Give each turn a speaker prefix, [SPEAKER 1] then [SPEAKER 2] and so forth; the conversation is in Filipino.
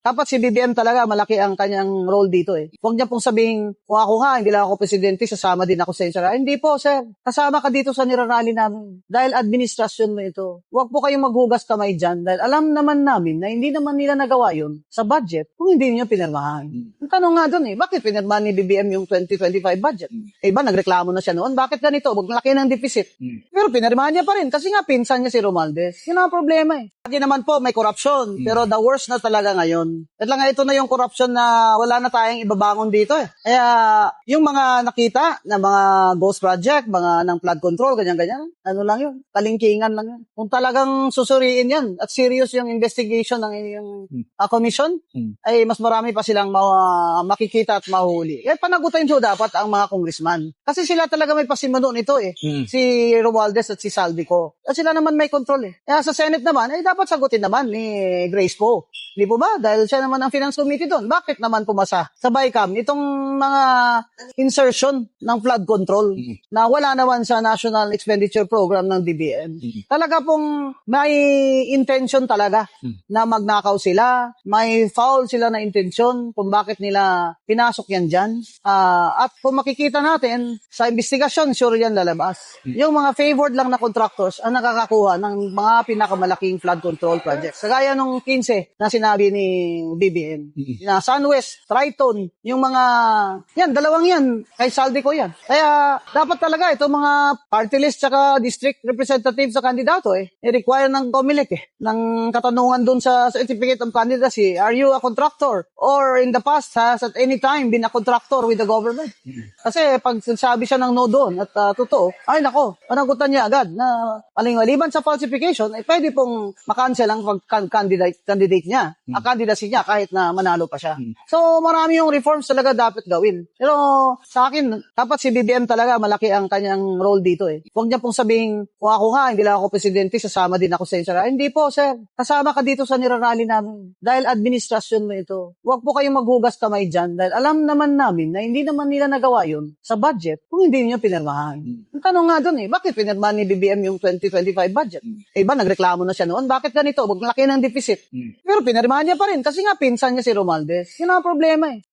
[SPEAKER 1] Dapat si BBM talaga, malaki ang kanyang role dito eh. Huwag niya pong sabihin, kung ako nga, hindi lang ako presidente, sasama din ako sa inyo. Hindi po, sir. Kasama ka dito sa nirarally namin. Dahil administrasyon mo ito. Huwag po kayong maghugas kamay dyan. Dahil alam naman namin na hindi naman nila nagawa yun sa budget kung hindi niyo pinirmahan. Ang tanong nga doon eh, bakit pinirmahan ni BBM yung 2025 budget? Eh ba, nagreklamo na siya noon? Bakit ganito? Huwag laki ng deficit. Pero pinirmahan niya pa rin kasi nga pinsan niya si Romualdez. Yun ang problema eh. Lagi naman po may corruption, pero the worst na talaga ngayon. At lang ito na yung corruption na wala na tayong ibabangon dito eh. Kaya yung mga nakita na mga ghost project, mga ng flood control, ganyan-ganyan, ano lang yun, kalingkingan lang yun. Kung talagang susuriin yan at serious yung investigation ng yung commission, ay mas marami pa silang makikita at mahuli. Kaya panagutin siya dapat ang mga congressman. Kasi sila talaga may pasimano nito eh. Si Romualdez at si Saldico. At sila naman may control eh. Kaya sa Senate naman, ay dapat sagutin naman ni Grace Poe. Di po ba? Dahil siya naman ang Finance Committee doon. Bakit naman pumasa sa BICAM itong mga insertion ng flood control na wala naman sa National Expenditure Program ng DBM? Talaga pong may intention talaga na magnakaw sila, may foul sila na intention kung bakit nila pinasok yan dyan. At kung makikita natin sa investigasyon, sure yan lalabas. Yung mga favored lang na contractors ang nakakakuha ng mga pinakamalaking flood control projects. Kagaya nung 15 na sinabi ni BBM. Na Sunwest, Triton, yung mga, yan, dalawang yan, kay Saldico yan. Kaya, dapat talaga itong mga party list tsaka district representative sa kandidato i-require ng COMELEC ng katanungan dun sa certificate of candidacy. Are you a contractor? Or in the past, has at any time been a contractor with the government? Kasi pag sabi siya ng no doon at totoo, ay nako, panagutan niya agad na maliban sa falsification, ay pwede pong makancel ang candidate niya, ang candidacy niya kahit na manalo pa siya. So marami yung reforms talaga dapat gawin. Pero sa akin, dapat si BBM talaga malaki ang kanyang role dito eh. Huwag niya pong sabihin, kung ako nga, hindi lang ako presidente, sasama din ako sa inyo. Hindi po, sir. Kasama ka dito sa nirarally namin. Dahil administrasyon mo ito. Huwag po kayong maghugas kamay dyan dahil alam naman namin na hindi naman nila nagawa yun sa budget kung hindi niyo pinirmahan. Ang tanong nga doon eh, bakit pinirmahan ni BBM yung 2025 budget? Eh ba, nagreklamo na siya noon? Bakit ganito? Huwag laki ng deficit. Pero pinirmahan niya pa rin kasi nga pinsan niya si Romualdez. Yun ang problema eh.